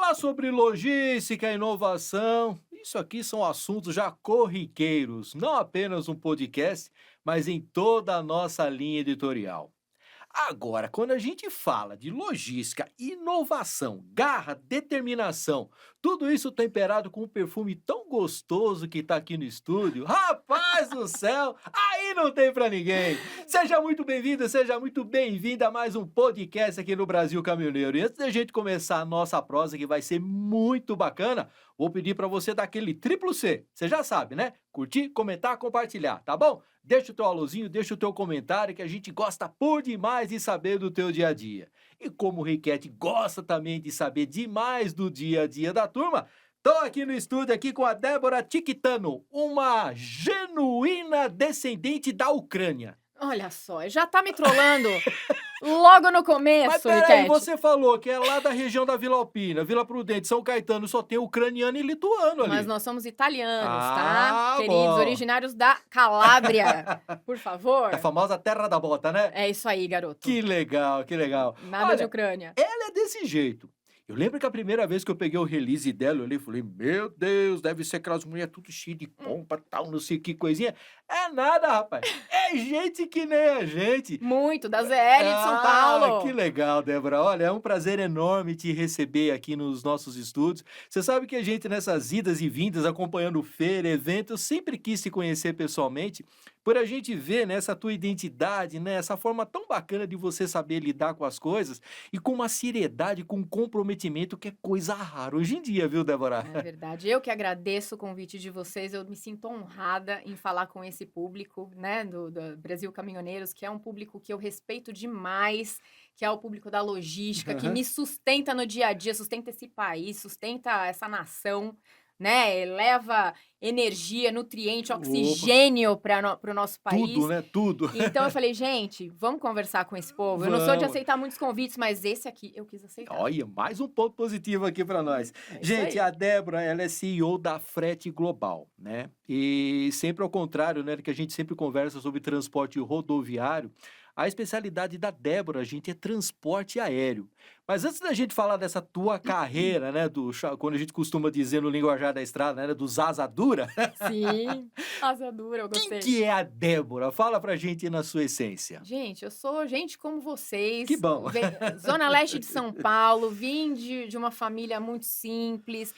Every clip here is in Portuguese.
Falar sobre logística, inovação, isso aqui são assuntos já corriqueiros, não apenas um podcast, mas em toda a nossa linha editorial. Agora, quando a gente fala de logística, inovação, garra, determinação, tudo isso temperado com um perfume tão gostoso que está aqui no estúdio, rapaz do céu, aí não tem para ninguém. Seja muito bem-vindo, seja muito bem-vinda a mais um podcast aqui no Brasil Caminhoneiro. E antes da gente começar a nossa prosa, que vai ser muito bacana, vou pedir para você dar aquele triplo C. Você já sabe, né? Curtir, comentar, compartilhar, tá bom? Deixa o teu alôzinho, deixa o teu comentário, que a gente gosta por demais de saber do teu dia a dia. E como o Riquete gosta também de saber demais do dia a dia da turma, tô aqui no estúdio aqui com a Débora Tikitano, uma genuína descendente da Ucrânia. Olha só, já tá me trollando logo no Mas começo, peraí, Riquete. você falou que é lá da região da Vila Alpina, Vila Prudente, São Caetano, só tem ucraniano e lituano Mas ali. nós somos italianos, tá? Ah, Queridos, bom. originários da Calábria. Por favor. É a famosa terra da bota, né? É isso aí, garoto. Que legal, que legal. Nada de Olha, Ucrânia. ela é desse jeito. Eu lembro que a primeira vez que eu peguei o release dela, eu olhei e falei, meu Deus, deve ser aquelas mulheres tudo cheio de pompa, tal, não sei que coisinha. É nada, rapaz. É gente que nem a gente. Muito, da ZL de São Paulo. Que legal, Débora. Olha, é um prazer enorme te receber aqui nos nossos estúdios. Você sabe que a gente, nessas idas e vindas, acompanhando feira, evento, eu sempre quis te conhecer pessoalmente, por a gente ver, né, essa tua identidade, né, essa forma tão bacana de você saber lidar com as coisas e com uma seriedade, com um comprometimento que é coisa rara hoje em dia, viu, Débora? É verdade. Eu que agradeço o convite de vocês. Eu me sinto honrada em falar com esse público, né, do Brasil Caminhoneiros, que é um público que eu respeito demais, que é o público da logística, que me sustenta no dia a dia, sustenta esse país, sustenta essa nação, né? Leva energia, nutriente, Opa, oxigênio para o nosso tudo, país. né? Tudo. Então eu falei, gente, vamos conversar com esse povo. Eu não sou de Vamos. aceitar muitos convites, mas esse aqui eu quis aceitar. Olha, mais um ponto positivo aqui para nós. É isso Gente, aí. a Débora, ela é CEO da Frete Global, né? E sempre ao contrário, né, que a gente sempre conversa sobre transporte rodoviário, a especialidade da Débora, gente, é transporte aéreo. Mas antes da gente falar dessa tua carreira, né, quando a gente costuma dizer no linguajar da estrada, né, dos asa dura, Sim, asa dura, eu quem gostei. que é a Débora? Fala pra gente na sua essência. Gente, eu sou gente como Que vocês, bom. Zona Leste de São Paulo, vim de uma família muito simples,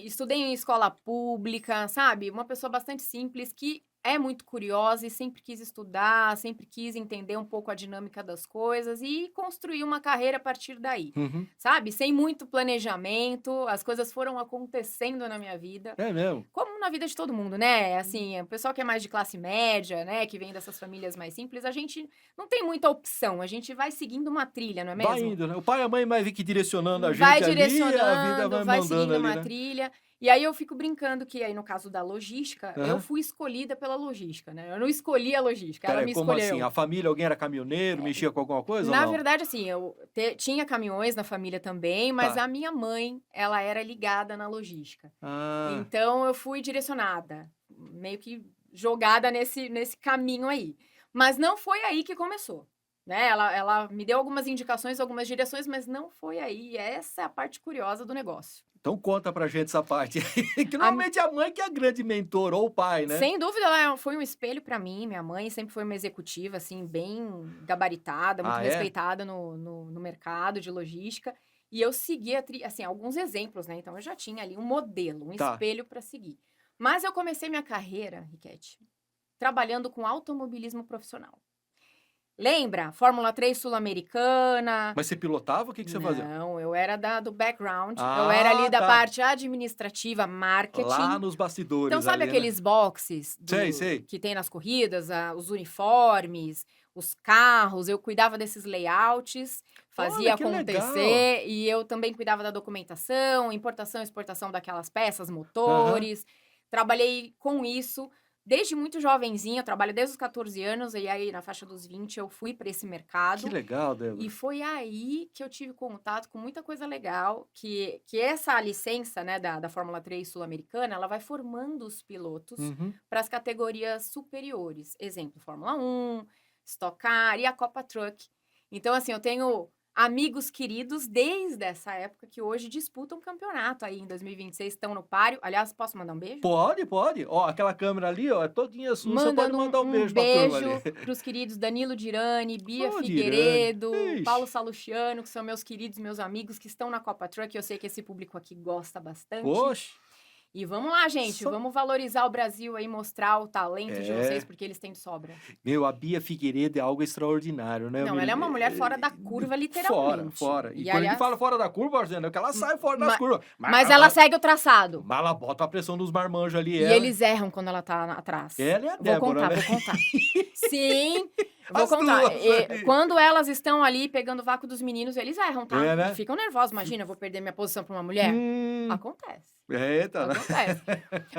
estudei em escola pública, sabe? Uma pessoa bastante simples que é muito curiosa e sempre quis estudar, sempre quis entender um pouco a dinâmica das coisas e construir uma carreira a partir daí, Uhum. sabe? Sem muito planejamento, as coisas foram acontecendo na minha vida. É mesmo? Como na vida de todo mundo, né? Assim, o pessoal que é mais de classe média, né? Que vem dessas famílias mais simples, a gente não tem muita opção. A gente vai seguindo uma trilha, não é Vai mesmo? indo, né? O pai e a mãe vai vir que direcionando a gente Vai ali, a vida direcionando, vai vai mandando seguindo ali, uma né? trilha. E aí eu fico brincando que aí no caso da logística, eu Aham. fui escolhida pela logística, né? Eu não escolhi a logística, ela Pera, me como assim? escolheu. A família, alguém era caminhoneiro, mexia com alguma coisa ou Na não? verdade, assim, eu tinha caminhões na família também, mas Tá. a minha mãe, ela era ligada na logística. Ah, Então eu fui direcionada, meio que jogada nesse caminho aí. Mas não foi aí que começou, né? Ela me deu algumas indicações, algumas direções, mas não foi aí. Essa é a parte curiosa do negócio. então conta pra gente essa parte aí. Que A normalmente é a mãe que é a grande mentora, ou o pai, né? Sem dúvida, ela foi um espelho para mim. Minha mãe sempre foi uma executiva, assim, bem gabaritada, muito Ah, é? respeitada no mercado de logística. E eu seguia, assim, alguns exemplos, né? Então eu já tinha ali um modelo, um Tá. espelho para seguir. Mas eu comecei minha carreira, Riquete, trabalhando com automobilismo profissional. Lembra? Fórmula 3 Sul-Americana. Mas você pilotava? O que você fazia? Não, eu era do background. Eu era ali Ah, da tá. parte administrativa, Lá marketing. nos Então, bastidores sabe ali, né? aqueles boxes Sei. que tem nas corridas, os uniformes, os carros? Eu cuidava desses layouts, fazia Olha, que legal. acontecer, e eu também cuidava da documentação, importação e exportação daquelas peças, Aham. motores. Trabalhei com isso desde muito jovenzinha, eu trabalho desde os 14 anos, e aí na faixa dos 20 eu fui para esse Que mercado. legal, E Débora. foi aí que eu tive contato com muita coisa legal, que essa licença, né, da Fórmula 3 sul-americana, ela vai formando os pilotos Uhum. para as categorias superiores. Exemplo, Fórmula 1, Stock Car e a Copa Truck. Então, assim, eu tenho amigos queridos desde essa época que hoje disputam campeonato aí em 2026, estão no páreo. Aliás, posso mandar um beijo? Pode, pode. Ó, aquela câmera ali, ó, é todinha sua, você pode Mandando mandar um um beijo pra turma ali. beijo para os queridos Danilo Dirani, Bia Ô, Dirane. Figueiredo, Paulo Ixi, Salustiano, que são meus queridos, meus amigos que estão na Copa Truck. Eu sei que esse público aqui gosta bastante. oxe. E vamos lá, gente, Só- vamos valorizar o Brasil aí, mostrar o talento de vocês, É, porque eles têm de sobra. meu, a Bia Figueiredo é algo extraordinário, né? Não, ela é uma mulher fora da curva, Fora, literalmente. fora. E E quando a gente aliás, fala fora da curva, Arzena, é que ela sai fora das ma- curvas. mas ela segue o traçado. Mas ela bota a pressão dos marmanjos ali, E ela. eles erram quando ela tá atrás. Ela é a Vou Débora, contar, né? vou contar. Sim, vou As contar. duas E ali. quando elas estão ali pegando o vácuo dos meninos, eles erram, tá? É, né? E ficam nervosos. Imagina, eu vou perder minha posição pra uma mulher? Acontece. Eita, né? Acontece.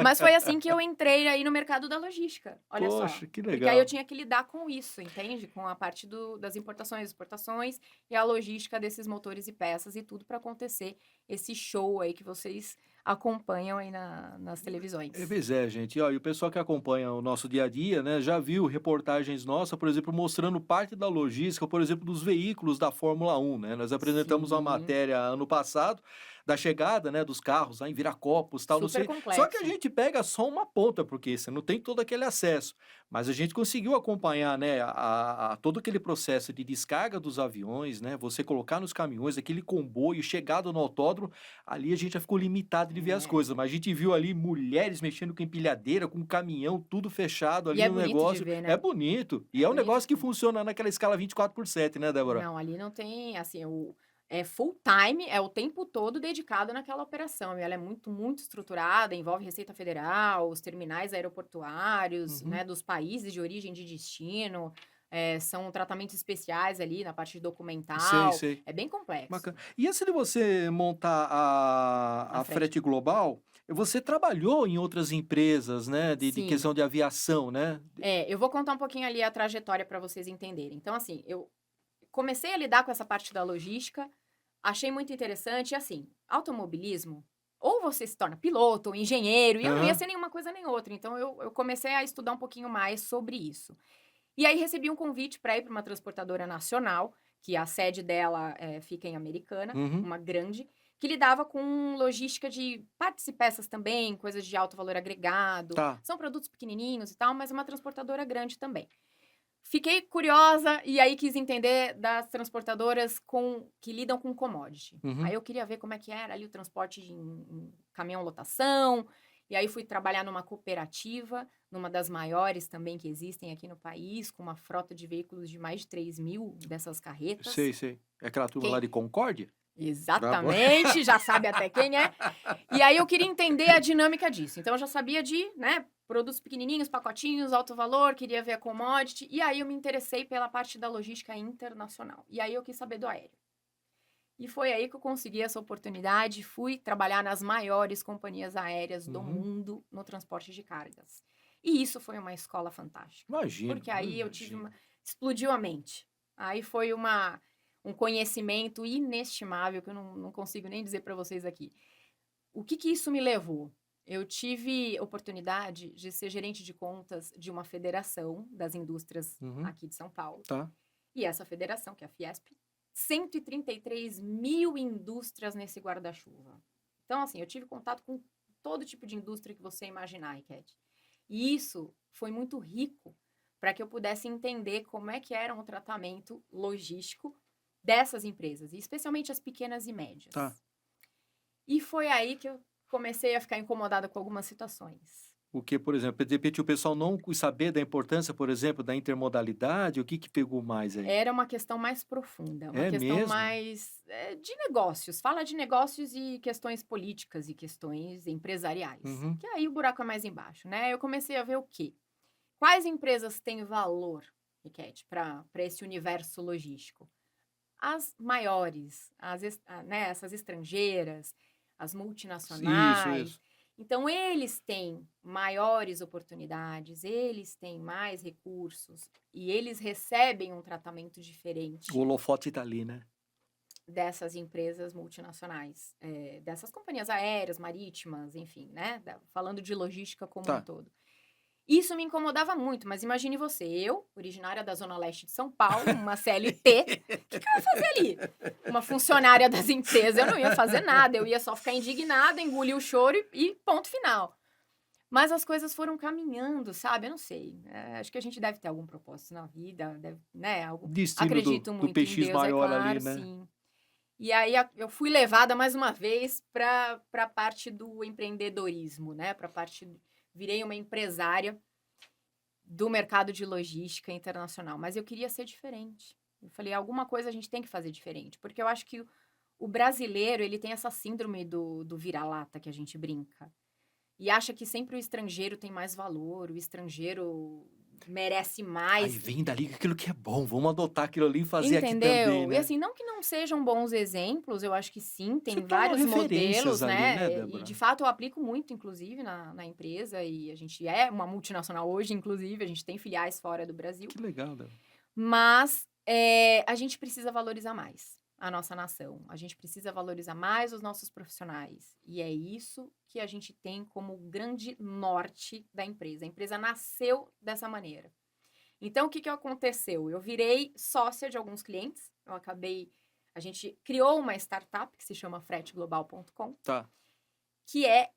Mas foi assim que eu entrei aí no mercado da logística. Olha só. Poxa, que Porque legal. aí eu tinha que lidar com isso, entende? Com a parte das importações, exportações e a logística desses motores e peças e tudo para acontecer esse show aí que vocês acompanham aí nas televisões. Pois é, gente. Ó, e o pessoal que acompanha o nosso dia a dia, né, já viu reportagens nossas, por exemplo, mostrando parte da logística, por exemplo, dos veículos da Fórmula 1, né? Nós apresentamos uma Sim. matéria ano passado da chegada, né, dos carros lá em Viracopos, tal, não Super sei. Só que a complexo. gente pega só uma ponta, porque você não tem todo aquele acesso. Mas a gente conseguiu acompanhar, né, todo aquele processo de descarga dos aviões, né? Você colocar nos caminhões, aquele comboio, chegada no autódromo, ali a gente já ficou limitado de ver as É. coisas, mas a gente viu ali mulheres mexendo com empilhadeira, com caminhão, tudo fechado ali E é no bonito de negócio. ver, né? É bonito. E É é um bonito negócio que de ver. funciona naquela escala 24/7, né, Débora? Não, ali não tem, assim, é full time, é o tempo todo dedicado naquela operação. E ela é muito, muito estruturada, envolve Receita Federal, os terminais aeroportuários, Uhum. né, dos países de origem e de destino. São tratamentos especiais ali na parte Sei, documental. sei. É bem complexo. Bacana. E antes de você montar A a frete. Frete Global, você trabalhou em outras empresas, né, de Sim. questão de aviação, né? Eu vou contar um pouquinho ali a trajetória para vocês entenderem. Então, assim, eu comecei a lidar com essa parte da logística, achei muito interessante. E assim, automobilismo, ou você se torna piloto, ou engenheiro, e eu não ia Aham. ser nenhuma coisa nem outra. Então, eu comecei a estudar um pouquinho mais sobre isso. E aí, recebi um convite para ir para uma transportadora nacional, que a sede dela fica em Americana, Uhum. uma grande, que lidava com logística de partes e peças também, coisas de alto valor agregado. Tá. São produtos pequenininhos e tal, mas uma transportadora grande também. Fiquei curiosa e aí quis entender das transportadoras que lidam com commodity. Uhum. Aí eu queria ver como é que era ali o transporte em caminhão lotação. E aí fui trabalhar numa cooperativa, numa das maiores também que existem aqui no país, com uma frota de veículos de mais de 3.000 dessas carretas. Sei, sei. É aquela turma Quem- lá de Concórdia? Exatamente, já sabe até quem é. E aí eu queria entender a dinâmica disso. Então eu já sabia de, né, produtos pequenininhos, pacotinhos, alto valor, queria ver a commodity. E aí eu me interessei pela parte da logística internacional. E aí eu quis saber do aéreo. E foi aí que eu consegui essa oportunidade, fui trabalhar nas maiores companhias aéreas do Uhum. mundo no transporte de cargas. E isso foi uma escola fantástica. Imagino. Porque aí eu tive imagino. explodiu a mente. Aí foi um conhecimento inestimável que eu não consigo nem dizer para vocês aqui. O que isso me levou? Eu tive oportunidade de ser gerente de contas de uma federação das indústrias Uhum. aqui de São Paulo. Tá. E essa federação, que é a Fiesp, 133 mil indústrias nesse guarda-chuva. Então, assim, eu tive contato com todo tipo de indústria que você imaginar, Riquete. E isso foi muito rico para que eu pudesse entender como é que era o tratamento logístico dessas empresas, e especialmente as pequenas e médias. Tá. E foi aí que eu comecei a ficar incomodada com algumas situações. O que, por exemplo, de repente o pessoal não quis saber da importância, por exemplo, da intermodalidade, o que pegou mais aí? Era uma questão mais profunda, uma É questão mesmo? mais de negócios. Fala de negócios e questões políticas e questões empresariais. Uhum. Que aí o buraco é mais embaixo, né? Eu comecei a ver o quê? Quais empresas têm valor, Riquete, para esse universo logístico? As maiores, né, essas estrangeiras, as multinacionais. Isso. Então, eles têm maiores oportunidades, eles têm mais recursos e eles recebem um tratamento diferente O holofote tá ali, né? dessas empresas multinacionais, dessas companhias aéreas, marítimas, enfim, né? Falando de logística como Tá. um todo. Isso me incomodava muito, mas imagine você, eu, originária da zona leste de São Paulo, uma CLT, o que que eu ia fazer ali? Uma funcionária das empresas, eu não ia fazer nada, eu ia só ficar indignada, engolir o choro e ponto final. Mas as coisas foram caminhando, sabe? Eu não sei. Acho que a gente deve ter algum propósito na vida, deve, né? Destino Acredito do muito em PX Deus, é maior ali, claro, né? sim. E aí eu fui levada mais uma vez para a parte do empreendedorismo, né? Para a parte. Virei uma empresária do mercado de logística internacional, mas eu queria ser diferente. Eu falei, alguma coisa a gente tem que fazer diferente, porque eu acho que o brasileiro, ele tem essa síndrome do vira-lata que a gente brinca. E acha que sempre o estrangeiro tem mais valor, o estrangeiro merece Aí mais, vem dali aquilo que é bom, vamos adotar aquilo ali e fazer aqui também, entendeu? E né? assim, não que não sejam bons exemplos, eu acho que sim, Se tem tornam vários referências modelos, ali, né, né? E Débora? de fato eu aplico muito, inclusive, na empresa, e a gente é uma multinacional hoje, inclusive, a gente tem filiais fora do Brasil. Que legal, Débora. Mas a gente precisa valorizar mais a nossa nação. A gente precisa valorizar mais os nossos profissionais. E é isso que a gente tem como grande norte da empresa. A empresa nasceu dessa maneira. Então, o que aconteceu? Eu virei sócia de alguns clientes. A gente criou uma startup que se chama freteglobal.com, Tá. que é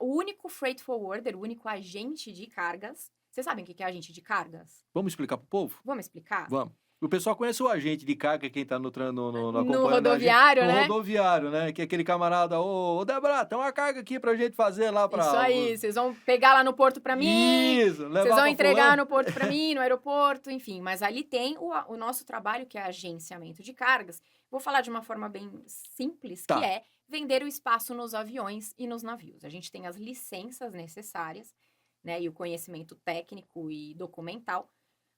o único freight forwarder, o único agente de cargas. Vocês sabem o que é agente de cargas? Vamos explicar pro povo? Vamos explicar? Vamos. O pessoal conhece o agente de carga, quem tá No acompanhando a gente, rodoviário, no né? rodoviário, né? Que é aquele camarada, ô Débora, tem uma carga aqui pra gente fazer lá pra... Isso aí, vocês vão pegar lá no porto pra mim, Isso, vocês levar vão pra entregar fulano. no porto pra mim, no aeroporto, enfim. Mas ali tem o nosso trabalho, que é agenciamento de cargas. Vou falar de uma forma bem simples, que Tá. é vender o espaço nos aviões e nos navios. A gente tem as licenças necessárias, né, e o conhecimento técnico e documental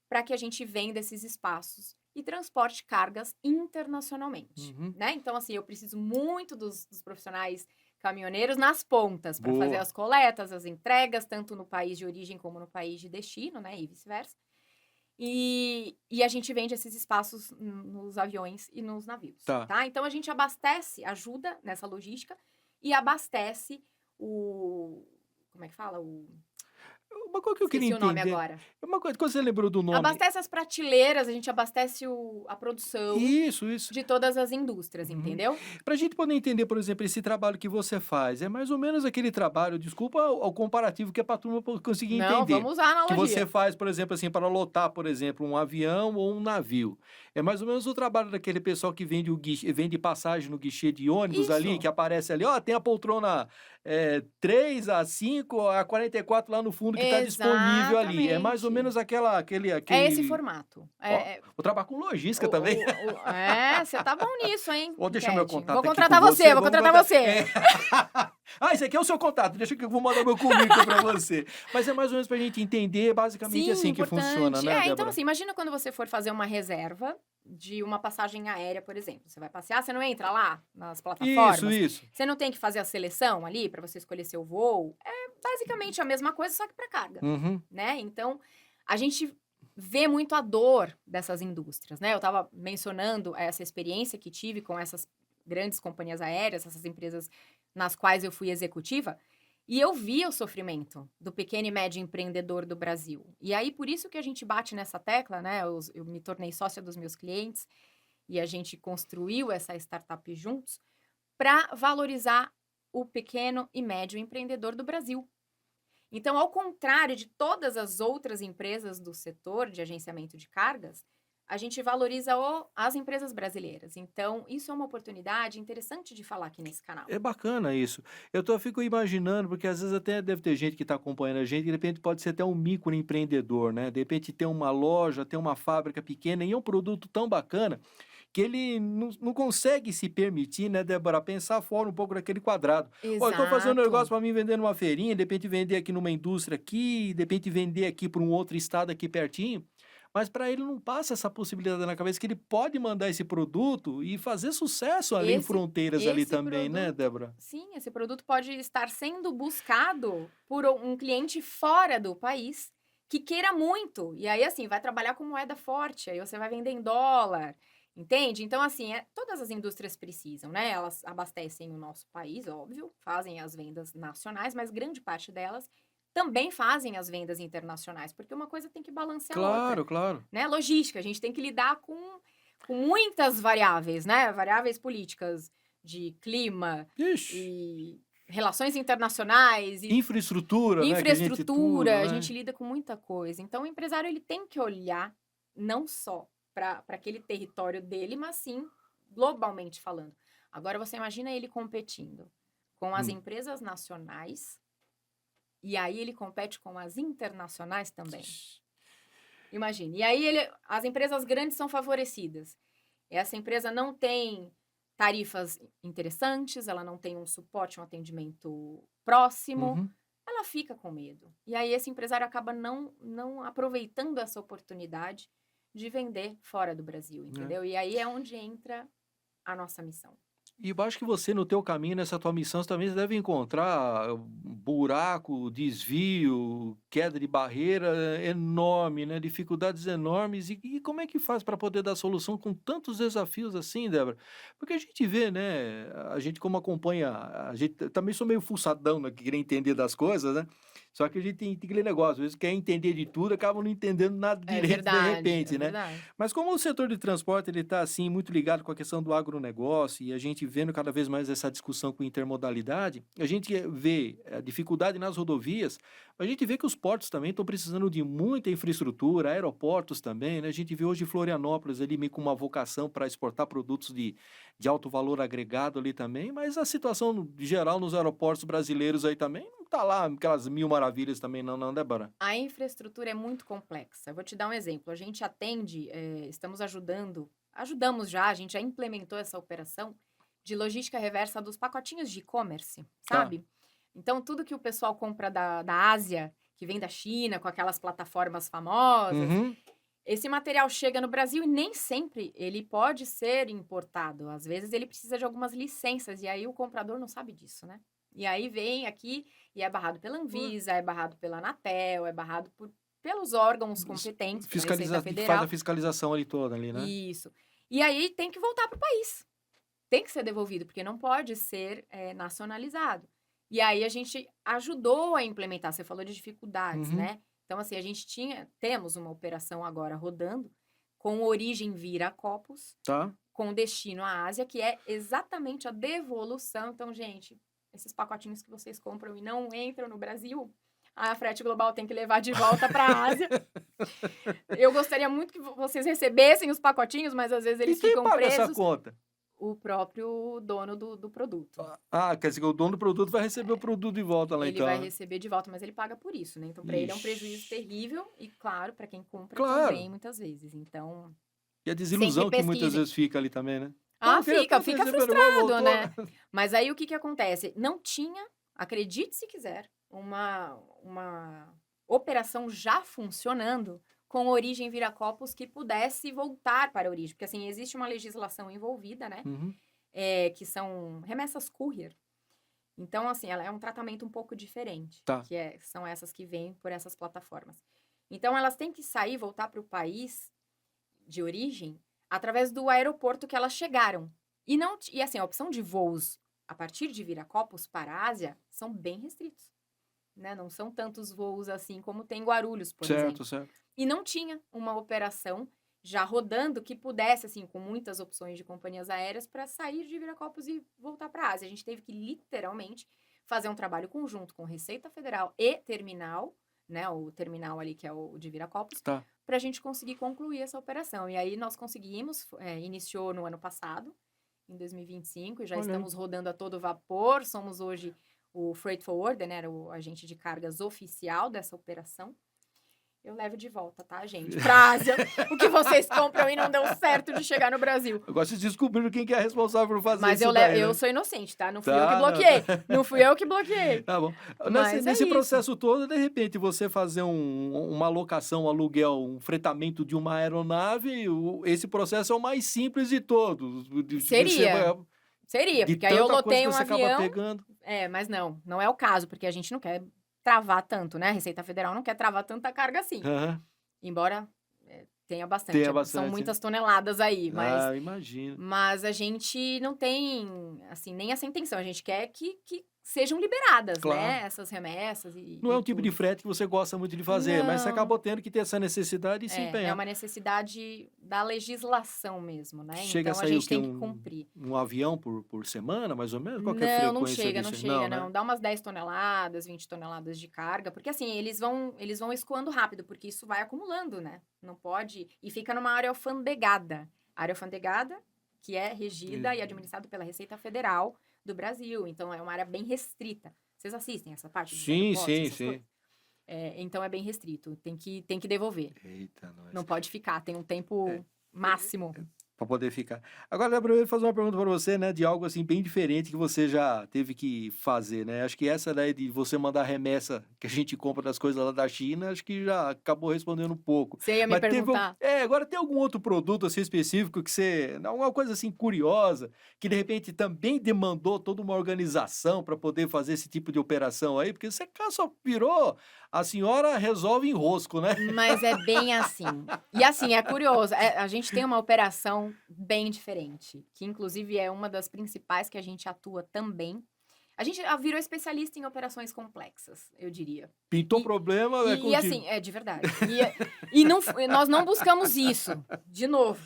para que a gente venda esses espaços e transporte cargas internacionalmente, Uhum. né? Então, assim, eu preciso muito dos profissionais caminhoneiros nas pontas para fazer Boa. as coletas, as entregas, tanto no país de origem como no país de destino, né? E vice-versa. E a gente vende esses espaços nos aviões e nos navios, Tá. tá? Então, a gente abastece, ajuda nessa logística e abastece como é que fala? Uma coisa que eu queria Esqueci o nome entender, agora. uma coisa, quando você lembrou do nome... Abastece as prateleiras, a gente abastece a produção Isso. de todas as indústrias, Uhum. entendeu? Para a gente poder entender, por exemplo, esse trabalho que você faz, é mais ou menos aquele trabalho, desculpa o comparativo, que é para a turma conseguir Não, entender. vamos usar a Que você analogia. faz, por exemplo, assim, para lotar, por exemplo, um avião ou um navio. É mais ou menos o trabalho daquele pessoal que vende vende passagem no guichê de ônibus ali, que Isso, aparece ali, ó, tem a poltrona 3, a 5, a 44 lá no fundo que está disponível ali. É mais ou exatamente. menos É esse aquele... formato. Ó, vou trabalhar com logística também. Você tá bom nisso, hein, Vou deixar meu Ted? Vou contato aqui com contratar você, vou vamos contratar contar. você. Ah, esse aqui é o seu contato, deixa que eu vou mandar meu currículo para você. Mas é mais ou menos para a gente entender, basicamente Sim, assim que funciona, importante. né, Então Débora? assim, imagina quando você for fazer uma reserva de uma passagem aérea, por exemplo. Você vai passear, você não entra lá nas Isso, plataformas, isso. você não tem que fazer a seleção ali para você escolher seu voo. É basicamente a mesma coisa, só que para carga, Uhum. né? Então, a gente vê muito a dor dessas indústrias, né? Eu estava mencionando essa experiência que tive com essas grandes companhias aéreas, essas empresas nas quais eu fui executiva, e eu via o sofrimento do pequeno e médio empreendedor do Brasil. E aí, por isso que a gente bate nessa tecla, né? Eu me tornei sócia dos meus clientes e a gente construiu essa startup juntos para valorizar o pequeno e médio empreendedor do Brasil. Então, ao contrário de todas as outras empresas do setor de agenciamento de cargas, a gente valoriza as empresas brasileiras. Então, isso é uma oportunidade interessante de falar aqui nesse canal. É bacana isso. Fico imaginando, porque às vezes até deve ter gente que está acompanhando a gente, que de repente pode ser até um microempreendedor, né? De repente tem uma loja, tem uma fábrica pequena e é um produto tão bacana que ele não consegue se permitir, né, Débora, pensar fora um pouco daquele quadrado. Ó, eu estou fazendo um negócio Exato. para mim vender numa feirinha, de repente vender aqui numa indústria aqui, de repente vender aqui para um outro estado aqui pertinho, mas para ele não passa essa possibilidade na cabeça que ele pode mandar esse produto e fazer sucesso ali em Esse, fronteiras ali esse também, né, produto, Débora? sim, esse produto pode estar sendo buscado por um cliente fora do país que queira muito. E aí, assim, vai trabalhar com moeda forte, aí você vai vender em dólar, entende? Então, assim, todas as indústrias precisam, né? Elas abastecem o nosso país, óbvio, fazem as vendas nacionais, mas grande parte delas também fazem as vendas internacionais, porque uma coisa tem que balancear a outra, Claro, claro. né? Logística, a gente tem que lidar com muitas variáveis, né? Variáveis políticas de clima Ixi, e relações internacionais e infraestrutura, né, que a gente infraestrutura, tudo, a né. gente lida com muita coisa. Então, o empresário ele tem que olhar não só para aquele território dele, mas sim globalmente falando. Agora, você imagina ele competindo com as Hum. empresas nacionais e aí ele compete com as internacionais também. Imagine. E aí as empresas grandes são favorecidas. Essa empresa não tem tarifas interessantes, ela não tem um suporte, um atendimento próximo, Uhum. ela fica com medo. E aí esse empresário acaba não aproveitando essa oportunidade de vender fora do Brasil, É. entendeu? E aí é onde entra a nossa missão. E eu acho que você, no teu caminho, nessa tua missão, você também deve encontrar buraco, desvio, queda de barreira enorme, né? Dificuldades enormes. E como é que faz para poder dar solução com tantos desafios assim, Débora? Porque a gente vê, né? A gente como acompanha, a gente também sou meio fuçadão, né? Que querer entender das coisas, né? Só que a gente tem aquele negócio, às vezes quer entender de tudo, acaba não entendendo nada direito de É repente, né? verdade. Mas como o setor de transporte ele está assim muito ligado com a questão do agronegócio e a gente vendo cada vez mais essa discussão com intermodalidade, a gente vê a dificuldade nas rodovias, a gente vê que os portos também estão precisando de muita infraestrutura, aeroportos também, né? A gente vê hoje Florianópolis ali meio com uma vocação para exportar produtos de alto valor agregado ali também, mas a situação geral nos aeroportos brasileiros aí também não está lá aquelas mil maravilhas também não, Débora? A infraestrutura é muito complexa. Eu vou te dar um exemplo. A gente atende, estamos ajudamos já, a gente já implementou essa operação de logística reversa dos pacotinhos de e-commerce, Tá. sabe? Então, tudo que o pessoal compra da Ásia, que vem da China, com aquelas plataformas famosas, Uhum. esse material chega no Brasil e nem sempre ele pode ser importado. Às vezes ele precisa de algumas licenças e aí o comprador não sabe disso, né? E aí vem aqui e é barrado pela Anvisa, é barrado pela Anatel, é barrado pelos órgãos competentes, pela Receita Que faz a Federal. fiscalização ali toda ali, né? Isso. E aí tem que voltar para o país. Tem que ser devolvido, porque não pode ser nacionalizado. E aí a gente ajudou a implementar. Você falou de dificuldades, Uhum. né? Então, assim, temos uma operação agora rodando com origem Viracopos, Tá. com destino à Ásia, que é exatamente a devolução. Então, gente, esses pacotinhos que vocês compram e não entram no Brasil, a Frete Global tem que levar de volta para a Ásia. Eu gostaria muito que vocês recebessem os pacotinhos, mas às vezes E eles quem ficam paga essa presos. conta? O próprio dono do produto. Quer dizer que o dono do produto vai receber o produto de volta lá Ele vai então, né? receber de volta, mas ele paga por isso, né? Então, para ele é um prejuízo Ixi. terrível e, claro, para quem compra Claro. também, muitas vezes. Então, E a sempre desilusão que muitas pesquisem. vezes fica ali também, né? Pô, Ah, eu queria fica tanto receber, mas frustrado, voltou. né? Mas aí o que acontece? Não tinha, acredite se quiser, uma operação já funcionando com origem Viracopos que pudesse voltar para a origem. Porque, assim, existe uma legislação envolvida, né? Uhum. Que são remessas courier. Então, assim, ela é um tratamento um pouco diferente, Tá. são essas que vêm por essas plataformas. Então, elas têm que sair, voltar para o país de origem, através do aeroporto que elas chegaram. E assim, a opção de voos a partir de Viracopos para a Ásia são bem restritos, né? Não são tantos voos assim como tem Guarulhos, por exemplo. Certo. E não tinha uma operação já rodando que pudesse, assim, com muitas opções de companhias aéreas para sair de Viracopos e voltar para a Ásia. A gente teve que, literalmente, fazer um trabalho conjunto com Receita Federal e terminal, né? O terminal ali que é o de Viracopos, Tá. para a gente conseguir concluir essa operação. E aí nós conseguimos, iniciou no ano passado, em 2025, e já Olha aí. estamos rodando a todo vapor. Somos hoje o Freight Forwarder, né? O agente de cargas oficial dessa operação. Eu levo de volta, tá, gente? Pra Ásia, o que vocês compram e não deu certo de chegar no Brasil. Agora vocês descobriram quem que é responsável por fazer Mas isso daí, eu né? sou inocente, tá? Não fui eu que Tá, bloqueei. Não fui eu que bloqueei. tá bom. Mas é Nesse isso. processo todo, de repente, você fazer uma locação, um aluguel, um fretamento de uma aeronave, esse processo é o mais simples de todos. Seria, De porque aí eu tanta coisa lotei que um você acaba avião. pegando. Mas não é o caso, porque a gente não quer travar tanto, né? A Receita Federal não quer travar tanta carga assim. Aham. Embora tenha bastante. Tenha São bastante. muitas toneladas aí, Imagino. mas a gente não tem, assim, nem essa intenção. A gente quer que sejam liberadas, Claro. né, essas remessas Não é e um tipo de tudo. frete que você gosta muito de fazer, mas você Não. acabou tendo que ter essa necessidade e se É empenhar. uma necessidade da legislação mesmo, né, Chega a então a sair o gente quê? tem que cumprir. Um avião por semana, mais ou menos? Qual que é a Não, não frequência chega, não disso? Não, chega, né? não. Dá umas 10 toneladas, 20 toneladas de carga, porque assim, eles vão escoando rápido, porque isso vai acumulando, né. Não pode e fica numa área alfandegada. Área alfandegada, que é regida e E- administrada pela Receita Federal do Brasil, então é uma área bem restrita. Vocês assistem essa parte dos Sim, aeroportos, sim, essas sim. coisas? Então é bem restrito, tem que devolver, Eita, nós. não pode ficar, tem um É, tempo máximo. para poder ficar. Agora, dá pra eu fazer uma pergunta para você, né, de algo assim bem diferente que você já teve que fazer, né? Acho que essa daí de você mandar remessa que a gente compra das coisas lá da China, acho que já acabou respondendo um pouco. Você ia me Mas teve, perguntar? agora tem algum outro produto assim específico que você, alguma coisa assim curiosa, que de repente também demandou toda uma organização para poder fazer esse tipo de operação aí, porque você só virou, a senhora resolve em rosco, né? Mas é bem assim. E assim, é curioso, a gente tem uma operação bem diferente, que inclusive é uma das principais que a gente atua também. A gente virou especialista em operações complexas, eu diria. Pintou E problema, é e contigo. assim, é de verdade. E não fo nós não buscamos isso, de novo.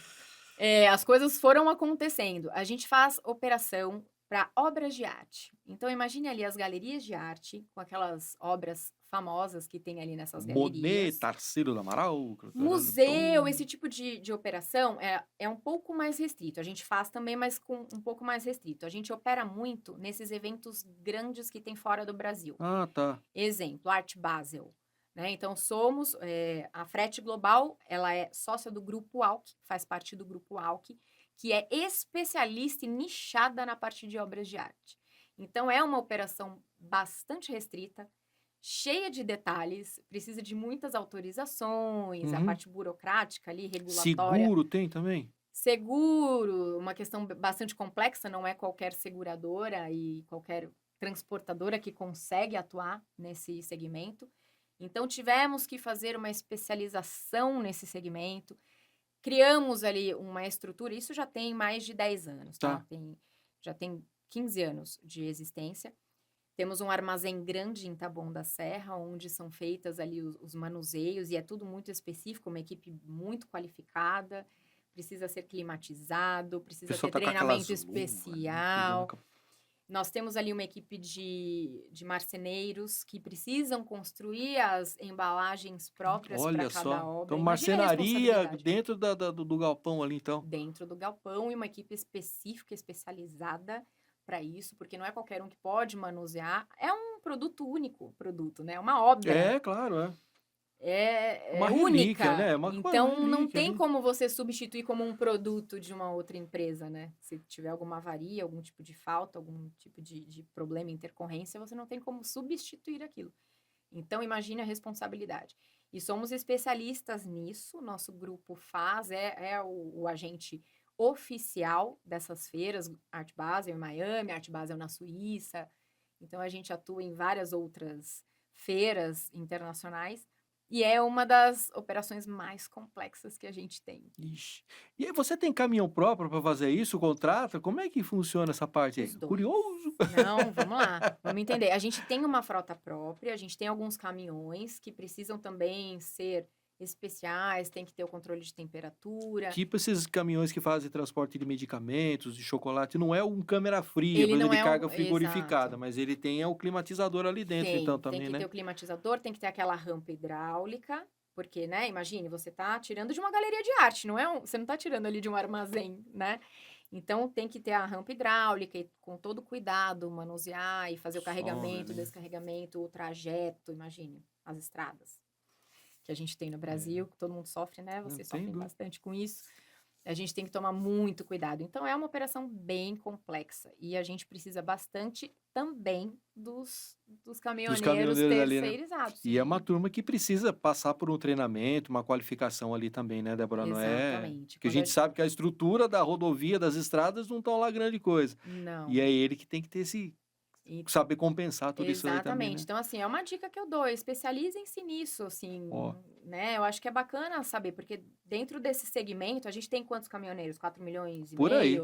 As coisas foram acontecendo. A gente faz operação para obras de arte. Então imagine ali as galerias de arte, com aquelas obras famosas que tem ali nessas Monet, galerias. Tarsila do Amaral, Museu, esse tipo de operação é um pouco mais restrito. A gente faz também, mas com um pouco mais restrito. A gente opera muito nesses eventos grandes que tem fora do Brasil. Ah, tá. Exemplo, Art Basel, né, então somos, a Frete Global, ela é sócia do Grupo Alck, faz parte do Grupo Alck, que é especialista e nichada na parte de obras de arte. Então é uma operação bastante restrita, cheia de detalhes, precisa de muitas autorizações, a Uhum. parte burocrática ali, regulatória. Seguro tem também? Seguro, uma questão bastante complexa, não é qualquer seguradora e qualquer transportadora que consegue atuar nesse segmento. Então, tivemos que fazer uma especialização nesse segmento. Criamos ali uma estrutura, isso já tem mais de 10 anos, tá? Tá. Já tem 15 anos de existência. Temos um armazém grande em Taboão da Serra, onde são feitas ali os manuseios, e é tudo muito específico, uma equipe muito qualificada, precisa ser climatizado, O precisa pessoal ter tá com aquelas treinamento luvas, né, cuidando especial. com Nós temos ali uma equipe de marceneiros que precisam construir as embalagens próprias para olha cada só. Então obra. Imagina a marcenaria responsabilidade. dentro do galpão ali então. Dentro do galpão e uma equipe específica, especializada para isso, porque não é qualquer um que pode manusear. É um produto único, produto, né? É uma obra. É, claro, é. É É uma relíquia, né, única. é uma Então não relíquia tem ali. como você substituir como um produto de uma outra empresa, né? Se tiver alguma avaria, algum tipo de falta, algum tipo de problema, intercorrência, você não tem como substituir aquilo. Então imagine a responsabilidade. E somos especialistas nisso, nosso grupo faz, é o agente oficial dessas feiras, Art Basel em Miami, Art Basel na Suíça. Então a gente atua em várias outras feiras internacionais e é uma das operações mais complexas que a gente tem. Ixi. E aí você tem caminhão próprio para fazer isso, contrata? Como é que funciona essa parte aí? Os 2. Curioso. Não, vamos lá, vamos entender. A gente tem uma frota própria, a gente tem alguns caminhões que precisam também ser especiais, tem que ter o controle de temperatura. Tipo esses caminhões que fazem transporte de medicamentos, de chocolate, não é um câmera fria, Ele coisa não de é carga um frigorificada, exato. mas ele tem o climatizador ali dentro então Tem também, que ter né? o climatizador, tem que ter aquela rampa hidráulica, porque, né, imagine, você tá tirando de uma galeria de arte, não é você não tá tirando ali de um armazém, né. Então tem que ter a rampa hidráulica e com todo cuidado manusear e fazer o Só, carregamento, beleza. descarregamento, o trajeto, imagine, as estradas que a gente tem no É, Brasil, que todo mundo sofre, né, não vocês tem sofrem dúvida. bastante com isso. A gente tem que tomar muito cuidado. Então é uma operação bem complexa e a gente precisa bastante também dos Dos caminhoneiros caminhoneiros ali, né? terceirizados. E é uma turma que precisa passar por um treinamento, uma qualificação ali também, né, Débora? Não é. Exatamente. Porque a Quando a gente gen sabe que a estrutura da rodovia, das estradas, não estão lá grande coisa. E Não. é ele que tem que ter E saber compensar tudo isso aí também, exatamente. né? Então, assim, é uma dica que eu dou, especializem-se nisso, assim, Ó, né? Eu acho que é bacana saber, porque dentro desse segmento, a gente tem quantos caminhoneiros? 4,5 milhões por aí,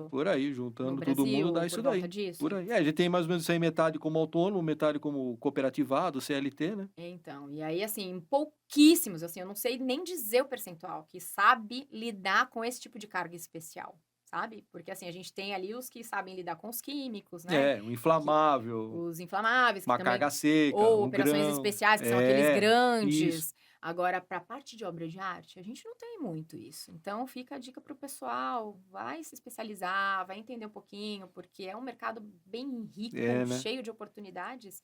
no juntando todo mundo Brasil, dá por isso volta daí. Por disso? aí. É, a gente tem mais ou menos isso aí, metade como autônomo, metade como cooperativado, CLT, né? Então, e aí, assim, pouquíssimos, assim, eu não sei nem dizer o percentual, que sabe lidar com esse tipo de carga especial, sabe? Porque, assim, a gente tem ali os que sabem lidar com os químicos, né? É, um Que, inflamável, os inflamáveis, que uma também. carga seca, Ou um operações grão. especiais, que são aqueles É, isso. grandes. Agora, para a parte de obra de arte, a gente não tem muito isso. Então, fica a dica para o pessoal: vai se especializar, vai entender um pouquinho, porque é um mercado bem rico, É, né? cheio de oportunidades.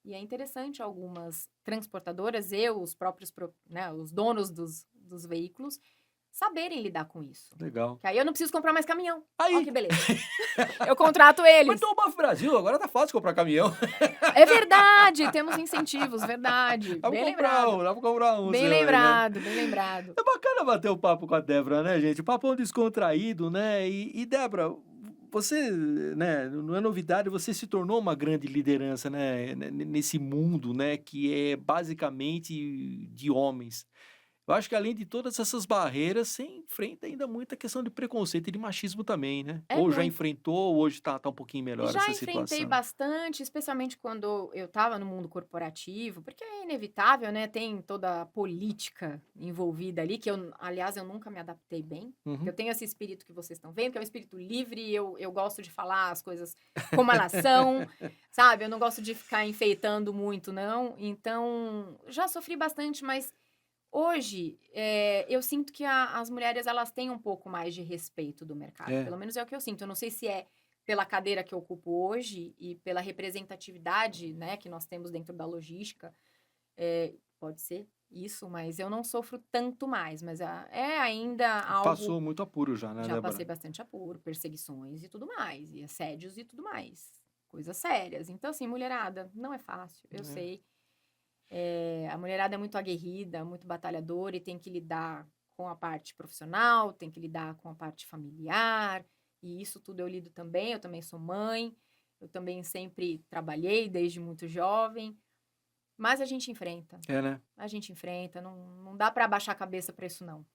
E é interessante algumas transportadoras e os próprios, né, os donos dos veículos saberem lidar com isso. Legal. Que aí eu não preciso comprar mais caminhão. Ó Aí, que beleza. Eu contrato mas eles. então o Banco Brasil, agora tá fácil comprar caminhão. É verdade, temos incentivos, verdade. Dá pra Bem comprar lembrado. um, dá pra comprar um Bem seu aí, né? lembrado, bem lembrado. É bacana bater o papo com a Débora, né, gente? O papo é um descontraído, né? E Débora, você, né, não é novidade, você se tornou uma grande liderança, né, nesse mundo, né, que é basicamente de homens. Eu acho que além de todas essas barreiras, você enfrenta ainda muita questão de preconceito e de machismo também, né? É Ou já muito. enfrentou, ou hoje tá um pouquinho melhor Já essa enfrentei situação. bastante, especialmente quando eu estava no mundo corporativo, porque é inevitável, né? Tem toda a política envolvida ali, que eu, aliás, eu nunca me adaptei bem. Porque Uhum. eu tenho esse espírito que vocês estão vendo, que é um espírito livre, e eu gosto de falar as coisas como elas são, sabe? Eu não gosto de ficar enfeitando muito, não. Então, já sofri bastante, mas hoje eu sinto que as mulheres elas têm um pouco mais de respeito do mercado. É, Pelo menos é o que eu sinto. Eu não sei se é pela cadeira que eu ocupo hoje e pela representatividade, né, que nós temos dentro da logística. Pode ser isso, mas eu não sofro tanto mais. Mas é ainda algo. passou muito apuro já, né, Já passei Débora? bastante apuro, perseguições e tudo mais, e assédios e tudo mais. Coisas sérias. Então, assim, mulherada, não é fácil, eu É. sei. A mulherada é muito aguerrida, muito batalhadora e tem que lidar com a parte profissional, tem que lidar com a parte familiar, e isso tudo eu lido também. Eu também sou mãe, eu também sempre trabalhei desde muito jovem, mas É, né? a gente enfrenta, não dá para abaixar a cabeça para isso não.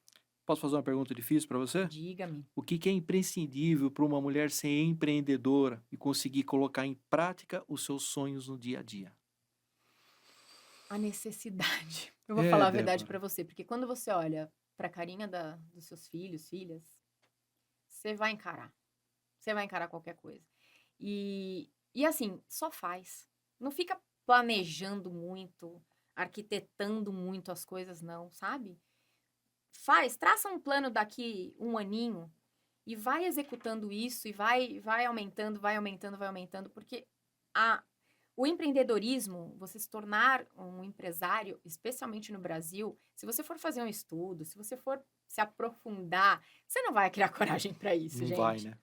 Posso fazer uma pergunta difícil para você? Diga-me. O que que é imprescindível para uma mulher ser empreendedora e conseguir colocar em prática os seus sonhos no dia a dia? A necessidade. Eu vou É, falar a verdade Débora. para você, porque quando você olha para a carinha dos seus filhos, filhas, você vai encarar. Você vai encarar qualquer coisa. E assim, só faz. Não fica planejando muito, arquitetando muito as coisas, não, sabe? Faz, traça um plano daqui um aninho e vai executando isso e vai aumentando, vai aumentando, vai aumentando, porque a, o empreendedorismo, você se tornar um empresário, especialmente no Brasil, se você for fazer um estudo, se você for se aprofundar, você não vai criar coragem para isso, Não vai, gente. né?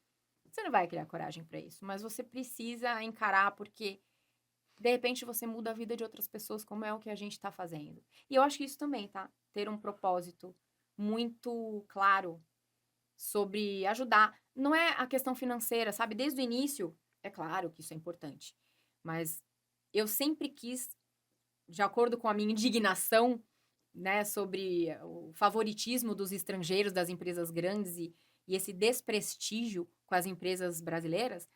Você não vai criar coragem para isso, mas você precisa encarar porque de repente você muda a vida de outras pessoas, como é o que a gente está fazendo. E eu acho que isso também, tá? Ter um propósito muito claro sobre ajudar. Não é a questão financeira, sabe? Desde o início, é claro que isso é importante, mas eu sempre quis, de acordo com a minha indignação, né, sobre o favoritismo dos estrangeiros, das empresas grandes e esse desprestígio com as empresas brasileiras,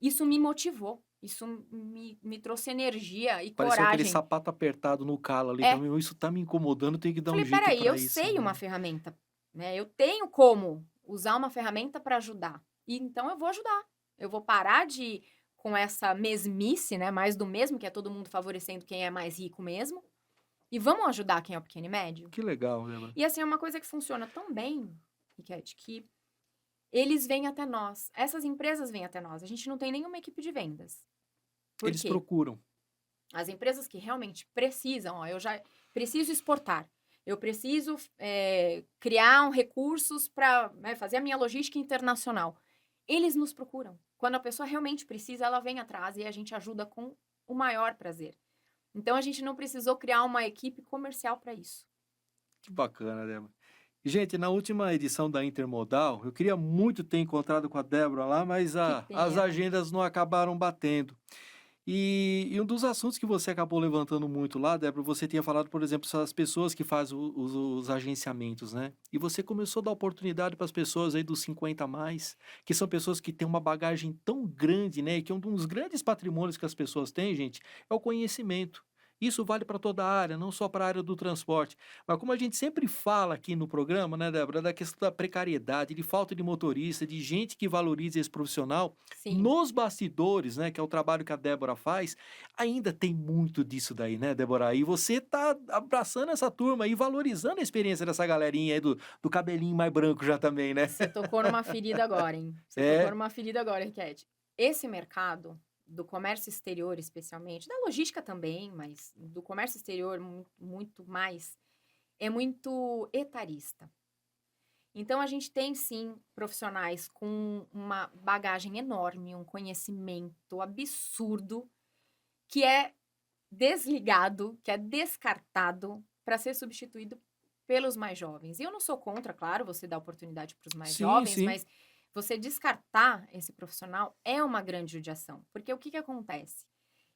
isso me motivou, isso me trouxe energia e Pareceu aquele coragem. sapato apertado no calo ali. É, Falei, meu, isso tá me incomodando, tenho que dar um falei, jeito peraí, para eu isso, sei uma né? ferramenta, né? Eu tenho como usar uma ferramenta para ajudar. E então eu vou ajudar. Eu vou parar de com essa mesmice, né? Mais do mesmo, que é todo mundo favorecendo quem é mais rico mesmo. E vamos ajudar quem é o pequeno e médio. Que legal, Débora. E assim, é uma coisa que funciona tão bem, Riquete, que eles vêm até nós. Essas empresas vêm até nós. A gente não tem nenhuma equipe de vendas. Por Eles quê? procuram. As empresas que realmente precisam, ó, eu já preciso exportar, eu preciso criar recursos para fazer a minha logística internacional. Eles nos procuram. Quando a pessoa realmente precisa, ela vem atrás e a gente ajuda com o maior prazer. Então a gente não precisou criar uma equipe comercial para isso. Que bacana, Débora. Gente, na última edição da Intermodal, eu queria muito ter encontrado com a Débora lá, mas Que as pena. agendas não acabaram batendo. E um dos assuntos que você acabou levantando muito lá, Débora, você tinha falado, por exemplo, as pessoas que fazem os agenciamentos, né? E você começou a dar oportunidade para as pessoas aí dos 50 a mais, que são pessoas que têm uma bagagem tão grande, né? E que um dos grandes patrimônios que as pessoas têm, gente, é o conhecimento. Isso vale para toda a área, não só para a área do transporte. Mas como a gente sempre fala aqui no programa, né, Débora, da questão da precariedade, de falta de motorista, de gente que valoriza esse profissional, Sim. nos bastidores, né, que é o trabalho que a Débora faz, ainda tem muito disso daí, né, Débora? E você tá abraçando essa turma e valorizando a experiência dessa galerinha aí do cabelinho mais branco já também, né? Você tocou numa ferida agora, hein? Você tocou É, numa ferida agora, Riquete. Esse mercado do comércio exterior, especialmente, da logística também, mas do comércio exterior muito mais, é muito etarista. Então, a gente tem sim profissionais com uma bagagem enorme, um conhecimento absurdo, que é desligado, que é descartado para ser substituído pelos mais jovens. E eu não sou contra, claro, você dar oportunidade para os mais sim, jovens, sim. mas você descartar esse profissional é uma grande judiação. Porque o que que acontece?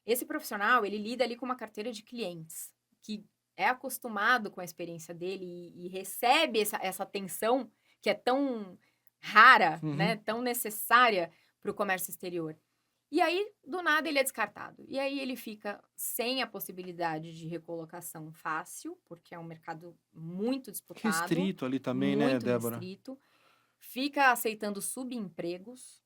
Esse profissional, ele lida ali com uma carteira de clientes, que é acostumado com a experiência dele e recebe essa atenção que é tão rara, né, Uhum. tão necessária para o comércio exterior. E aí, do nada, ele é descartado. E aí ele fica sem a possibilidade de recolocação fácil, porque é um mercado muito disputado, Restrito ali também, né, muito Débora? restrito, fica aceitando subempregos,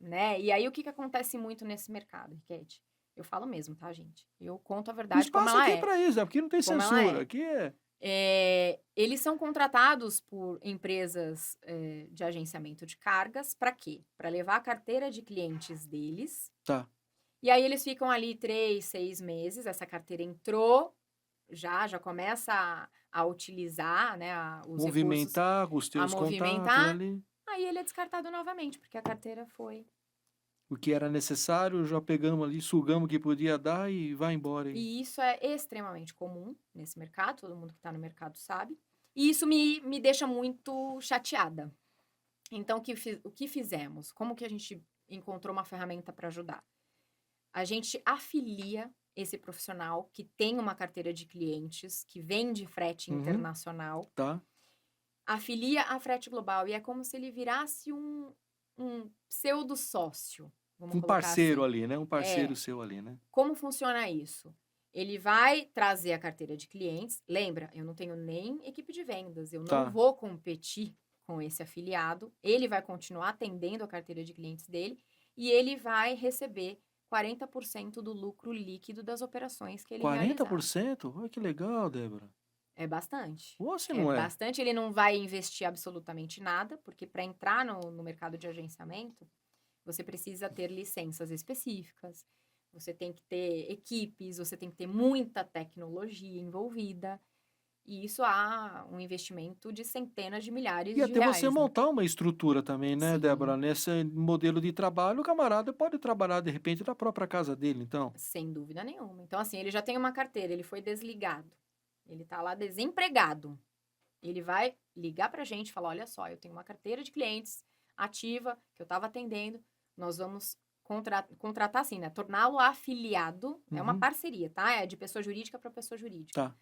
né? E aí o que que acontece muito nesse mercado, Riquete? Eu falo mesmo, tá, gente? Eu conto a O verdade como espaço ela aqui é é. para isso, aqui não tem Como ela censura, é. aqui é... Eles são contratados por empresas, de agenciamento de cargas, para quê? Para levar a carteira de clientes deles, Tá. e aí eles ficam ali 3, 6 meses, essa carteira entrou, já começa a utilizar, né, os recursos, Movimentar com os a teus contatos movimentar, ali. aí ele é descartado novamente, porque a carteira foi. O que era necessário, já pegamos ali, sugamos o que podia dar e vai embora aí. E isso é extremamente comum nesse mercado, todo mundo que está no mercado sabe, e isso me deixa muito chateada. Então o que fizemos? Como que a gente encontrou uma ferramenta para ajudar? A gente afilia esse profissional que tem uma carteira de clientes, que vende frete Uhum, internacional, tá. afilia a Frete Global e é como se ele virasse um pseudo sócio, vamos Um colocar parceiro assim. ali, né, um parceiro É, seu ali, né. como funciona isso? Ele vai trazer a carteira de clientes. Lembra, eu não tenho nem equipe de vendas, eu não Tá. vou competir com esse afiliado. Ele vai continuar atendendo a carteira de clientes dele e ele vai receber 40% do lucro líquido das operações que ele realizar. 40%? Olha que legal, Débora. É bastante. Ou se É não é? bastante. Ele não vai investir absolutamente nada, porque para entrar no mercado de agenciamento, você precisa ter licenças específicas, você tem que ter equipes, você tem que ter muita tecnologia envolvida. E isso há um investimento de centenas de E milhares de até você reais, né? montar uma estrutura também, né, Débora, Sim, nesse modelo de trabalho, o camarada pode trabalhar, de repente, da própria casa dele, então. sem dúvida nenhuma. Então, assim, ele já tem uma carteira, ele foi desligado, ele tá lá desempregado. Ele vai ligar pra gente e falar: olha só, eu tenho uma carteira de clientes ativa que eu estava atendendo, nós vamos contratar assim, né? Torná-lo afiliado, é uma Uhum, parceria, tá? É de pessoa jurídica para pessoa jurídica. tá.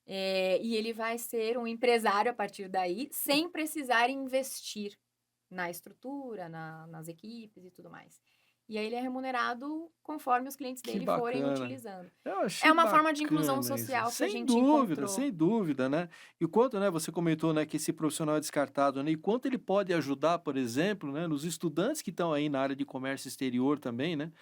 E ele vai ser um empresário a partir daí, sem precisar investir na estrutura, nas equipes e tudo mais. E aí ele é remunerado conforme os clientes Que dele forem bacana. utilizando. Eu É achei uma forma de inclusão bacana isso. social que a gente encontrou. Sem dúvida, né. E o quanto, né, você comentou, né, que esse profissional é descartado, né, e quanto ele pode ajudar, por exemplo, né, nos estudantes que estão aí na área de comércio exterior também, né,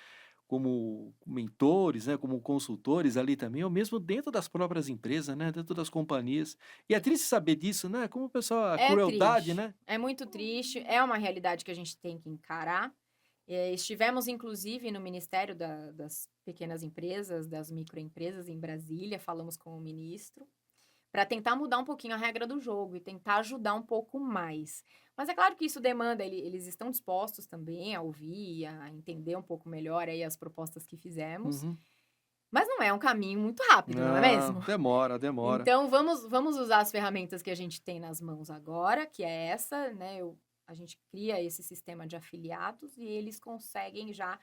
como mentores, né, como consultores ali também, ou mesmo dentro das próprias empresas, né, dentro das companhias. E é triste saber disso, né, como o pessoal a É crueldade, triste, né. é muito triste, é uma realidade que a gente tem que encarar. Estivemos, inclusive, no Ministério das Pequenas Empresas, das Microempresas em Brasília, falamos com o ministro, para tentar mudar um pouquinho a regra do jogo e tentar ajudar um pouco mais. Mas é claro que isso demanda, eles estão dispostos também a ouvir, a entender um pouco melhor aí as propostas que fizemos, Uhum. mas não é um caminho muito rápido, não é Não, mesmo? demora, demora. Então vamos usar as ferramentas que a gente tem nas mãos agora, que é essa, né, a gente cria esse sistema de afiliados e eles conseguem já,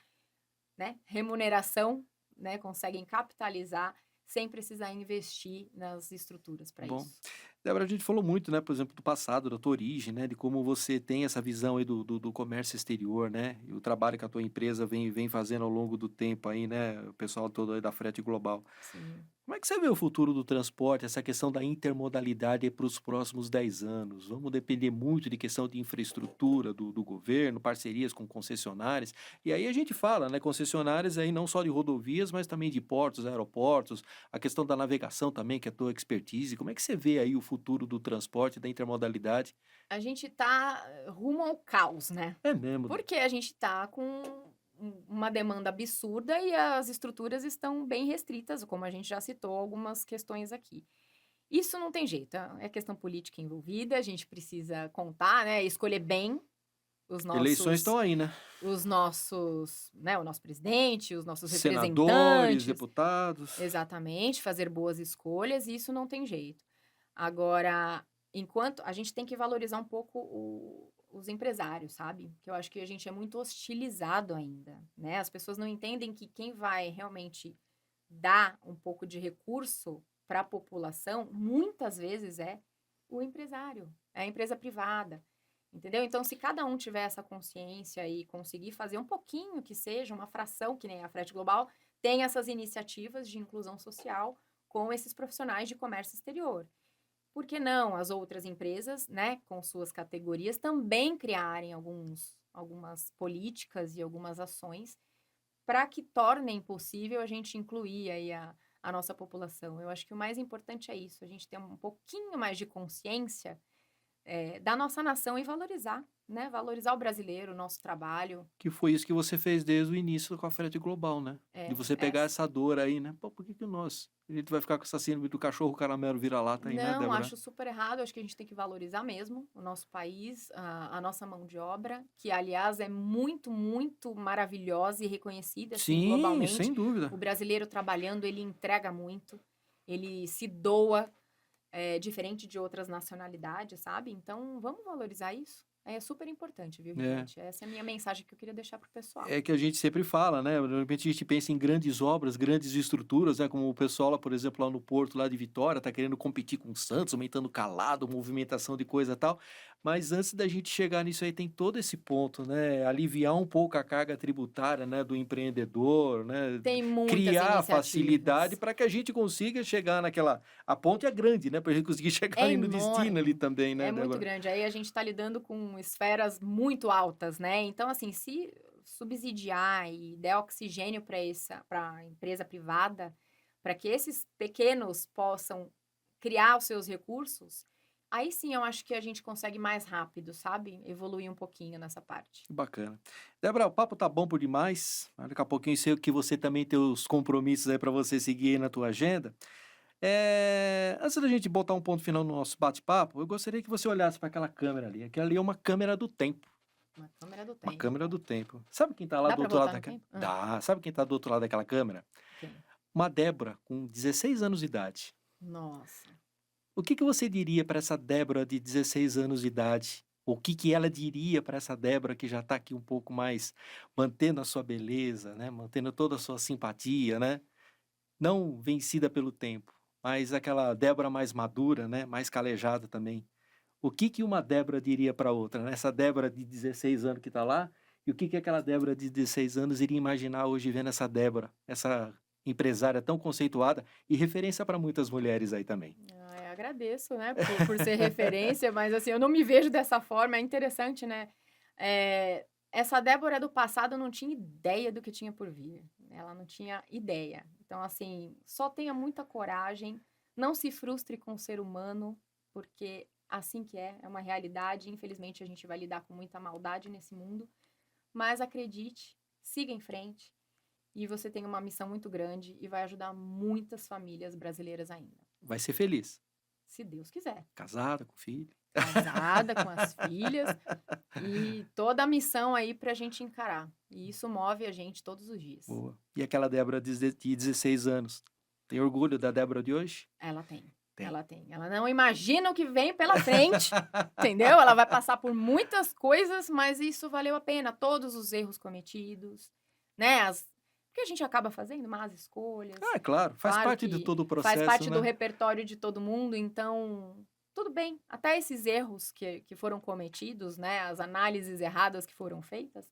né, remuneração, né, conseguem capitalizar sem precisar investir nas estruturas para Bom. isso. Débora, a gente falou muito, né, por exemplo, do passado, da tua origem, né, de como você tem essa visão aí do comércio exterior, né, e o trabalho que a tua empresa vem fazendo ao longo do tempo aí, né, o pessoal todo aí da Frete Global. Sim. Como é que você vê o futuro do transporte, essa questão da intermodalidade para os próximos 10 anos? Vamos depender muito de questão de infraestrutura do governo, parcerias com concessionárias. E aí a gente fala, né, concessionárias aí não só de rodovias, mas também de portos, aeroportos, a questão da navegação também, que é a tua expertise. Como é que você vê aí o futuro do transporte, da intermodalidade? A gente tá rumo ao caos, né? É mesmo. Porque a gente tá com uma demanda absurda e as estruturas estão bem restritas, como a gente já citou algumas questões aqui. Isso não tem jeito, é questão política envolvida, a gente precisa contar, né, escolher bem os Eleições nossos estão aí, né? né, o nosso presidente, os nossos Senadores, representantes, deputados. exatamente, fazer boas escolhas, e isso não tem jeito. Agora, enquanto a gente tem que valorizar um pouco os empresários, sabe? Que eu acho que a gente é muito hostilizado ainda, né? As pessoas não entendem que quem vai realmente dar um pouco de recurso para a população, muitas vezes é o empresário, é a empresa privada, entendeu? Então, se cada um tiver essa consciência e conseguir fazer um pouquinho que seja, uma fração, que nem a Frete Global, tem essas iniciativas de inclusão social com esses profissionais de comércio exterior. Por que não as outras empresas, né, com suas categorias, também criarem algumas políticas e algumas ações para que tornem possível a gente incluir aí a nossa população? Eu acho que o mais importante é isso, a gente ter um pouquinho mais de consciência da nossa nação e valorizar, né? Valorizar o brasileiro, o nosso trabalho. Que foi isso que você fez desde o início com a Frete Global, né? De É, você pegar essa. essa dor aí, né? Pô, por que que nós? A gente vai ficar com essa síndrome do cachorro caramelo vira-lata aí, né, Não, Débora? acho super errado. Acho que a gente tem que valorizar mesmo o nosso país, a nossa mão de obra, que, aliás, é muito, muito maravilhosa e reconhecida, assim, Sim, globalmente. sem dúvida. O brasileiro trabalhando, ele entrega muito, ele se doa, diferente de outras nacionalidades, sabe? Então, vamos valorizar isso. É super importante, viu, É. Rivete? Essa é a minha mensagem que eu queria deixar pro pessoal. É que a gente sempre fala, né? De repente a gente pensa em grandes obras, grandes estruturas, né? Como o pessoal lá, por exemplo, lá no Porto, lá de Vitória, tá querendo competir com o Santos, aumentando calado, movimentação de coisa e tal. Mas antes da gente chegar nisso aí, tem todo esse ponto, né? Aliviar um pouco a carga tributária, né? Do empreendedor, né? Tem muitas Criar facilidade iniciativas. para que a gente consiga chegar naquela. A ponte é grande, né? Para a gente conseguir chegar É ali no destino ali enorme, também, né, é muito Débora? grande. Aí a gente está lidando com esferas muito altas, né? Então, assim, se subsidiar e der oxigênio para a empresa privada, para que esses pequenos possam criar os seus recursos, aí sim eu acho que a gente consegue mais rápido, sabe? Evoluir um pouquinho nessa parte. Bacana. Débora, o papo tá bom por demais. Mas daqui a pouquinho sei que você também tem os compromissos aí para você seguir aí na tua agenda. Antes da gente botar um ponto final no nosso bate-papo, eu gostaria que você olhasse para aquela câmera ali. Aquela ali é uma câmera do tempo. Uma câmera do Uma tempo. câmera do tempo. Sabe quem tá lá Dá do para outro lado voltar da no câmera? tempo? Dá. Sabe quem tá do outro lado daquela câmera? Quem? Uma Débora com 16 anos de idade. Nossa. O que que você diria para essa Débora de 16 anos de idade? O que que ela diria para essa Débora que já está aqui um pouco mais mantendo a sua beleza, né? Mantendo toda a sua simpatia, né? Não vencida pelo tempo, mas aquela Débora mais madura, né? Mais calejada também. O que que uma Débora diria para outra, né? Essa Débora de 16 anos que está lá, e o que que aquela Débora de 16 anos iria imaginar hoje vendo essa Débora, essa empresária tão conceituada e referência para muitas mulheres aí também. Ah, eu agradeço, né, por ser referência, mas assim, eu não me vejo dessa forma, é interessante, né? Essa Débora do passado não tinha ideia do que tinha por vir, ela não tinha ideia. Então, assim, só tenha muita coragem, não se frustre com o ser humano, porque assim que é uma realidade, infelizmente a gente vai lidar com muita maldade nesse mundo, mas acredite, siga em frente, e você tem uma missão muito grande e vai ajudar muitas famílias brasileiras ainda. Vai ser feliz, Se Deus quiser. casada, com filho. Casada com as filhas e toda a missão aí pra gente encarar. E isso move a gente todos os dias. Boa. E aquela Débora de 16 anos, tem orgulho da Débora de hoje? Ela tem. Tem. Ela tem. Ela não imagina o que vem pela frente, entendeu? Ela vai passar por muitas coisas, mas isso valeu a pena. Todos os erros cometidos, né? porque a gente acaba fazendo más escolhas. Ah, claro, faz Claro parte de que todo o faz processo, parte do né? repertório de todo mundo, então tudo bem. Até esses erros que foram cometidos, né, as análises erradas que foram feitas,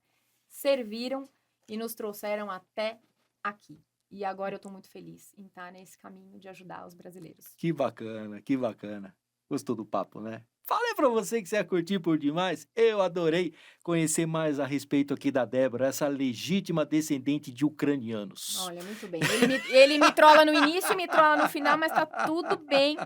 serviram e nos trouxeram até aqui. E agora eu estou muito feliz em estar nesse caminho de ajudar os brasileiros. Que bacana, que bacana. Gostou do papo, né? Falei pra você que você ia curtir por demais. Eu adorei conhecer mais a respeito aqui da Débora, essa legítima descendente de ucranianos. Olha, muito bem. Ele me trola no início e me trola no final, mas tá tudo bem.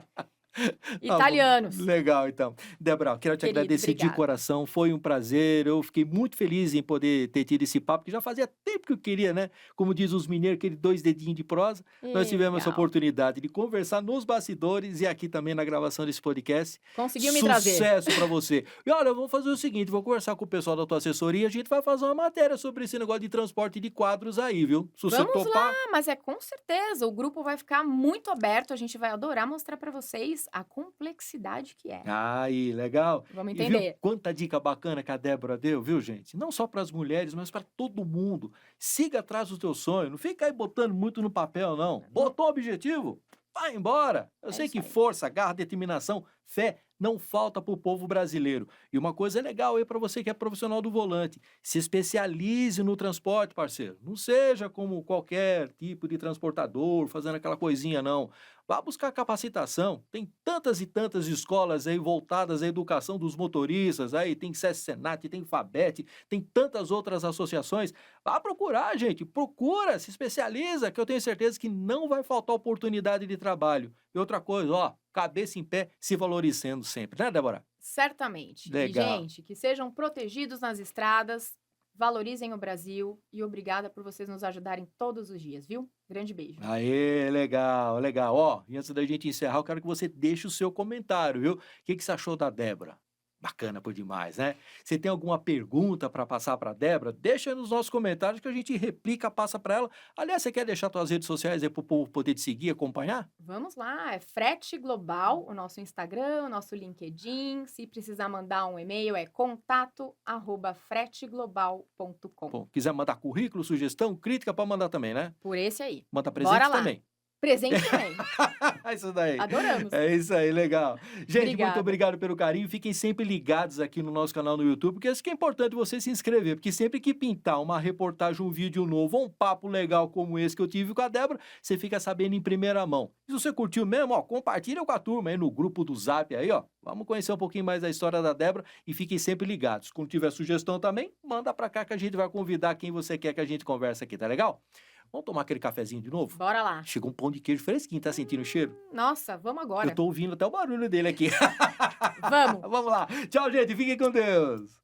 Tá bom, Italianos. legal então. Débora, quero te Querido, agradecer de obrigada. coração, foi um prazer, eu fiquei muito feliz em poder ter tido esse papo, que já fazia tempo que eu queria, né? Como diz os mineiros, aquele 2 dedinhos de prosa. Nós tivemos essa Legal. oportunidade de conversar nos bastidores e aqui também na gravação desse podcast. Conseguiu me trazer. Sucesso pra você. E olha, vamos fazer o seguinte, vou conversar com o pessoal da tua assessoria, a gente vai fazer uma matéria sobre esse negócio de transporte de quadros aí, viu? Se você Vamos lá, topar, mas é com certeza. O grupo vai ficar muito aberto. A gente vai adorar mostrar para vocês a complexidade que é. aí, legal. Vamos E viu entender. quanta dica bacana que a Débora deu, viu, gente? Não só para as mulheres, mas para todo mundo. Siga atrás do teu sonho, não fica aí botando muito no papel, não. Botou um objetivo? Vai embora. Eu É sei isso que aí. força, garra, determinação, fé não falta para o povo brasileiro. E uma coisa legal aí para você que é profissional do volante, se especialize no transporte, parceiro. Não seja como qualquer tipo de transportador, fazendo aquela coisinha, não. Vá buscar capacitação. Tem tantas e tantas escolas aí voltadas à educação dos motoristas, aí tem SESC-Senat, tem FABET, tem tantas outras associações. Vá procurar, gente. Procura, se especializa, que eu tenho certeza que não vai faltar oportunidade de trabalho. E outra coisa, ó, cabeça em pé, se valorizando sempre, né, Débora? Certamente. E, Legal. gente, que sejam protegidos nas estradas, valorizem o Brasil e obrigada por vocês nos ajudarem todos os dias, viu? Grande beijo. Aê, legal, legal. Ó, e antes da gente encerrar, eu quero que você deixe o seu comentário, viu? O que que você achou da Débora? Bacana por demais, né? Você tem alguma pergunta para passar para a Débora? Deixa aí nos nossos comentários que a gente replica, passa para ela. Aliás, você quer deixar suas redes sociais aí para o povo poder te seguir, acompanhar? Vamos lá, é Frete Global, o nosso Instagram, o nosso LinkedIn. Se precisar mandar um e-mail, é contato@freteglobal.com. Bom, quiser mandar currículo, sugestão, crítica, pode mandar também, né? Por esse aí. Manda Bora presente lá. também. Presente também. Isso daí. Adoramos. É isso aí, legal. Gente, muito Obrigada. obrigado pelo carinho. Fiquem sempre ligados aqui no nosso canal no YouTube, porque isso que é importante você se inscrever, porque sempre que pintar uma reportagem, um vídeo novo, ou um papo legal como esse que eu tive com a Débora, você fica sabendo em primeira mão. Se você curtiu mesmo, ó, compartilha com a turma aí no grupo do Zap aí, ó. Vamos conhecer um pouquinho mais da história da Débora e fiquem sempre ligados. Quando tiver sugestão também, manda pra cá que a gente vai convidar quem você quer que a gente converse aqui, tá legal? Vamos tomar aquele cafezinho de novo? Bora lá. Chegou um pão de queijo fresquinho, tá sentindo o cheiro? Nossa, vamos Eu agora. tô ouvindo até o barulho dele aqui. Vamos. Vamos lá. Tchau, gente. Fiquem com Deus.